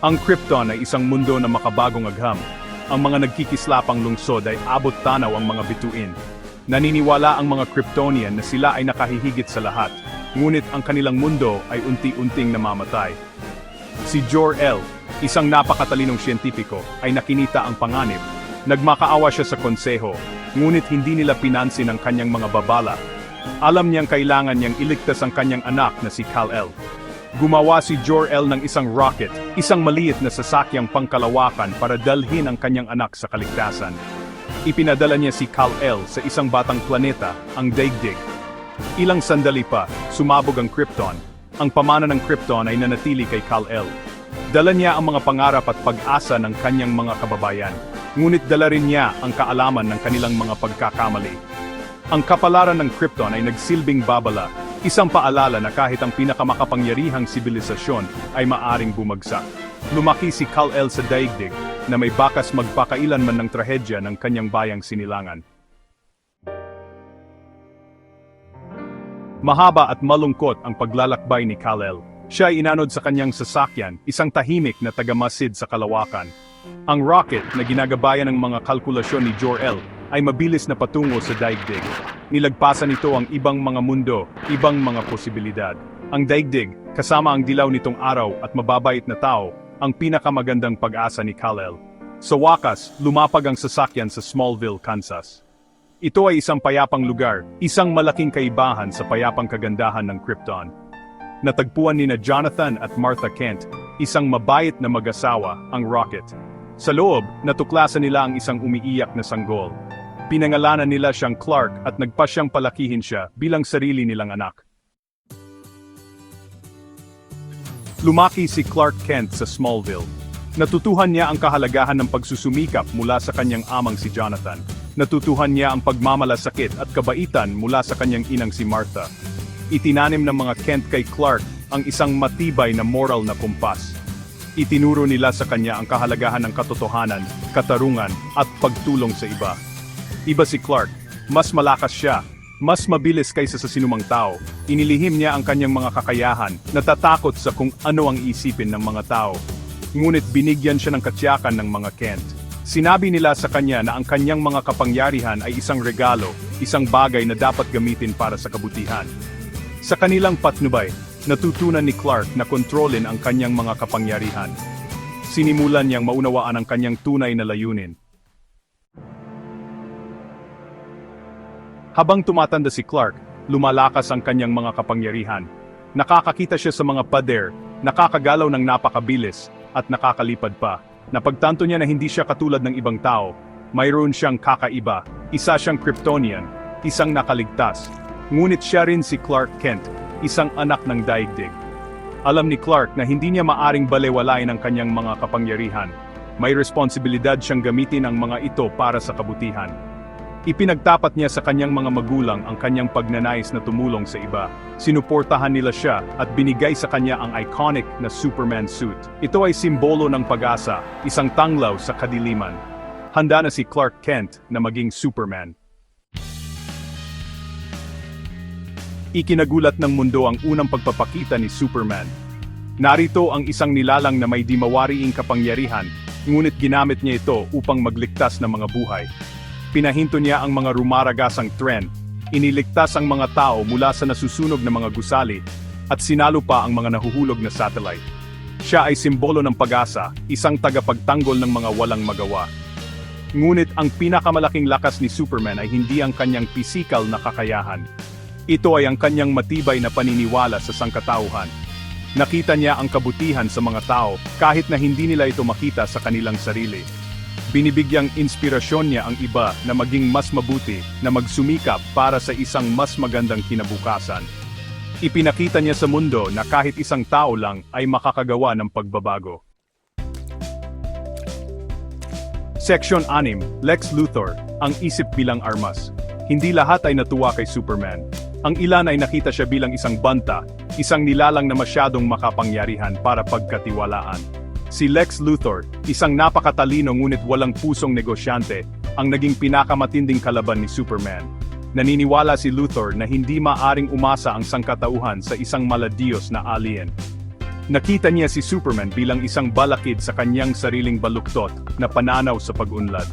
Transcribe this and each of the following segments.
Ang Krypton ay isang mundo na makabagong agham. Ang mga nagkikislapang lungsod ay abot tanaw ang mga bituin. Naniniwala ang mga Kryptonian na sila ay nakahihigit sa lahat, ngunit ang kanilang mundo ay unti-unting namamatay. Si Jor-El, isang napakatalinong siyentipiko, ay nakinita ang panganib. Nagmakaawa siya sa konseho, ngunit hindi nila pinansin ang kanyang mga babala. Alam niyang kailangan niyang iligtas ang kanyang anak na si Kal-El. Gumawa si Jor-El ng isang rocket, isang maliit na sasakyang pangkalawakan para dalhin ang kanyang anak sa kaligtasan. Ipinadala niya si Kal-El sa isang batang planeta, ang Daigdig. Ilang sandali pa, sumabog ang Krypton. Ang pamana ng Krypton ay nanatili kay Kal-El. Dala niya ang mga pangarap at pag-asa ng kanyang mga kababayan, ngunit dala rin niya ang kaalaman ng kanilang mga pagkakamali. Ang kapalaran ng Krypton ay nagsilbing babala, isang paalala na kahit ang pinakamakapangyarihang sibilisasyon ay maaring bumagsak. Lumaki si Kal-El sa Daigdig na may bakas magpakailanman ng trahedya ng kanyang bayang sinilangan. Mahaba at malungkot ang paglalakbay ni Kal-El. Siya ay inanod sa kanyang sasakyan, isang tahimik na tagamasid sa kalawakan. Ang rocket na ginagabayan ng mga kalkulasyon ni Jor-El ay mabilis na patungo sa Daigdig. Nilagpasan nito ang ibang mga mundo, ibang mga posibilidad. Ang Daigdig, kasama ang dilaw nitong araw at mababait na tao, ang pinakamagandang pag-asa ni Kal-El. Sa wakas, lumapag ang sasakyan sa Smallville, Kansas. Ito ay isang payapang lugar, isang malaking kaibahan sa payapang kagandahan ng Krypton. Natagpuan ni Jonathan at Martha Kent, isang mabait na mag-asawa, ang rocket. Sa loob, natuklasan nila ang isang umiiyak na sanggol. Pinangalanan nila siyang Clark at nagpasyang palakihin siya bilang sarili nilang anak. Lumaki si Clark Kent sa Smallville. Natutuhan niya ang kahalagahan ng pagsusumikap mula sa kanyang amang si Jonathan. Natutuhan niya ang pagmamalasakit at kabaitan mula sa kanyang inang si Martha. Itinanim ng mga Kent kay Clark ang isang matibay na moral na kumpas. Itinuro nila sa kanya ang kahalagahan ng katotohanan, katarungan, at pagtulong sa iba. Iba si Clark, mas malakas siya, mas mabilis kaysa sa sinumang tao. Inilihim niya ang kanyang mga kakayahan, natatakot sa kung ano ang isipin ng mga tao. Ngunit binigyan siya ng katiyakan ng mga Kent. Sinabi nila sa kanya na ang kanyang mga kapangyarihan ay isang regalo, isang bagay na dapat gamitin para sa kabutihan. Sa kanilang patnubay, natutunan ni Clark na kontrolin ang kanyang mga kapangyarihan. Sinimulan niyang maunawaan ang kanyang tunay na layunin. Habang tumatanda si Clark, lumalakas ang kanyang mga kapangyarihan. Nakakakita siya sa mga pader, nakakagalaw ng napakabilis, at nakakalipad pa. Napagtanto niya na hindi siya katulad ng ibang tao. Mayroon siyang kakaiba, isa siyang Kryptonian, isang nakaligtas. Ngunit siya rin si Clark Kent, isang anak ng Daigdig. Alam ni Clark na hindi niya maaring balewalain ang kanyang mga kapangyarihan. May responsibilidad siyang gamitin ang mga ito para sa kabutihan. Ipinagtapat niya sa kanyang mga magulang ang kanyang pagnanais na tumulong sa iba. Sinuportahan nila siya at binigay sa kanya ang iconic na Superman suit. Ito ay simbolo ng pag-asa, isang tanglaw sa kadiliman. Handa na si Clark Kent na maging Superman. Ikinagulat ng mundo ang unang pagpapakita ni Superman. Narito ang isang nilalang na may di mawariing kapangyarihan, ngunit ginamit niya ito upang magligtas ng mga buhay. Pinahinto niya ang mga rumaragasang tren, iniligtas ang mga tao mula sa nasusunog na mga gusali, at sinalo pa ang mga nahuhulog na satellite. Siya ay simbolo ng pag-asa, isang tagapagtanggol ng mga walang magawa. Ngunit ang pinakamalaking lakas ni Superman ay hindi ang kanyang pisikal na kakayahan. Ito ay ang kanyang matibay na paniniwala sa sangkatauhan. Nakita niya ang kabutihan sa mga tao kahit na hindi nila ito makita sa kanilang sarili. Binibigyang inspirasyon niya ang iba na maging mas mabuti, na magsumikap para sa isang mas magandang kinabukasan. Ipinakita niya sa mundo na kahit isang tao lang ay makakagawa ng pagbabago. Section 6, Lex Luthor, ang isip bilang armas. Hindi lahat ay natuwa kay Superman. Ang ilan ay nakita siya bilang isang banta, isang nilalang na masyadong makapangyarihan para pagkatiwalaan. Si Lex Luthor, isang napakatalino ngunit walang pusong negosyante, ang naging pinakamatinding kalaban ni Superman. Naniniwala si Luthor na hindi maaring umasa ang sangkatauhan sa isang maladiyos na alien. Nakita niya si Superman bilang isang balakid sa kanyang sariling baluktot na pananaw sa pag-unlad.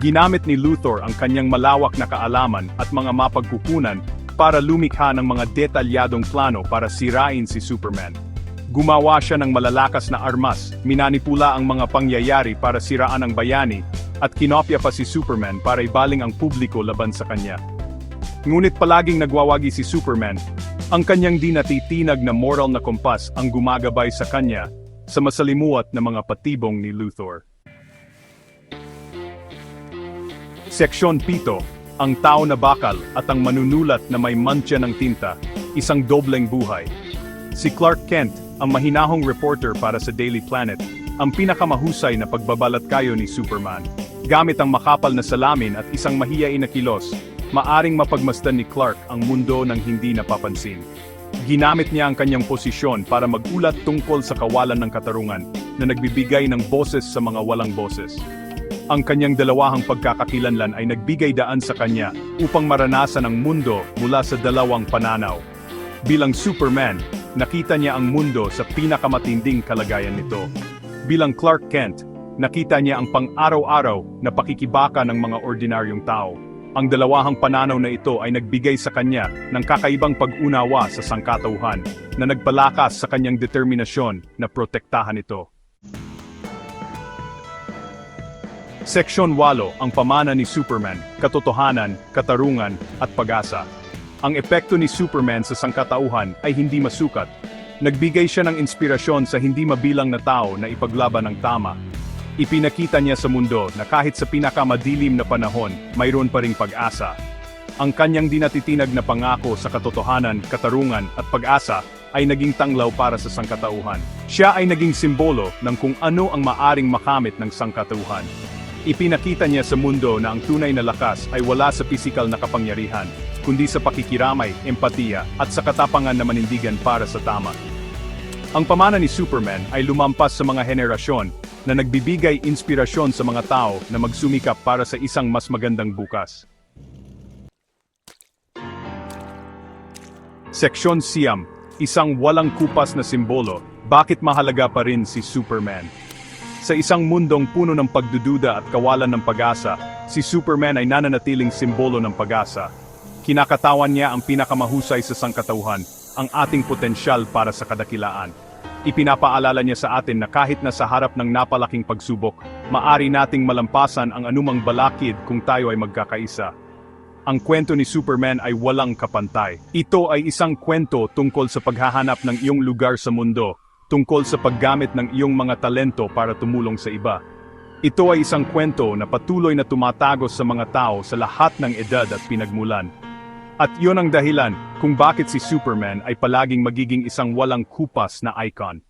Ginamit ni Luthor ang kanyang malawak na kaalaman at mga mapagkukunan para lumikha ng mga detalyadong plano para sirain si Superman. Gumawa siya ng malalakas na armas, minanipula ang mga pangyayari para siraan ang bayani, at kinopya pa si Superman para ibaling ang publiko laban sa kanya. Ngunit palaging nagwawagi si Superman, ang kanyang di natitinag na moral na kompas ang gumagabay sa kanya sa masalimuot na mga patibong ni Luthor. Seksyon 7, ang tao na bakal at ang manunulat na may mantsa ng tinta, isang dobleng buhay. Si Clark Kent, ang mahinahong reporter para sa Daily Planet, ang pinakamahusay na pagbabalatkayo ni Superman. Gamit ang makapal na salamin at isang mahiyain na kilos, maaring mapagmasdan ni Clark ang mundo ng hindi napapansin. Ginamit niya ang kanyang posisyon para magulat tungkol sa kawalan ng katarungan na nagbibigay ng boses sa mga walang boses. Ang kanyang dalawahang pagkakakilanlan ay nagbigay daan sa kanya upang maranasan ang mundo mula sa dalawang pananaw. Bilang Superman, nakita niya ang mundo sa pinakamatinding kalagayan nito. Bilang Clark Kent, nakita niya ang pang-araw-araw na pakikibaka ng mga ordinaryong tao. Ang dalawahang pananaw na ito ay nagbigay sa kanya ng kakaibang pag-unawa sa sangkatauhan na nagpalakas sa kanyang determinasyon na protektahan ito. Seksyon 8, ang pamana ni Superman, katotohanan, katarungan, at pag-asa. Ang epekto ni Superman sa sangkatauhan ay hindi masukat. Nagbigay siya ng inspirasyon sa hindi mabilang na tao na ipaglaban ang tama. Ipinakita niya sa mundo na kahit sa pinakamadilim na panahon, mayroon pa ring pag-asa. Ang kanyang dinatitinag na pangako sa katotohanan, katarungan, at pag-asa ay naging tanglaw para sa sangkatauhan. Siya ay naging simbolo ng kung ano ang maaring makamit ng sangkatauhan. Ipinakita niya sa mundo na ang tunay na lakas ay wala sa pisikal na kapangyarihan, kundi sa pakikiramay, empatiya, at sa katapangan na manindigan para sa tama. Ang pamana ni Superman ay lumampas sa mga henerasyon na nagbibigay inspirasyon sa mga tao na magsumikap para sa isang mas magandang bukas. Seksyon 9, isang walang kupas na simbolo, bakit mahalaga pa rin si Superman? Sa isang mundong puno ng pagdududa at kawalan ng pag-asa, si Superman ay nananatiling simbolo ng pag-asa. Kinakatawan niya ang pinakamahusay sa sangkatauhan, ang ating potensyal para sa kadakilaan. Ipinapaalala niya sa atin na kahit nasa harap ng napalaking pagsubok, maari nating malampasan ang anumang balakid kung tayo ay magkakaisa. Ang kwento ni Superman ay walang kapantay. Ito ay isang kwento tungkol sa paghahanap ng iyong lugar sa mundo, tungkol sa paggamit ng iyong mga talento para tumulong sa iba. Ito ay isang kwento na patuloy na tumatagos sa mga tao sa lahat ng edad at pinagmulan. At iyon ang dahilan kung bakit si Superman ay palaging magiging isang walang kupas na icon.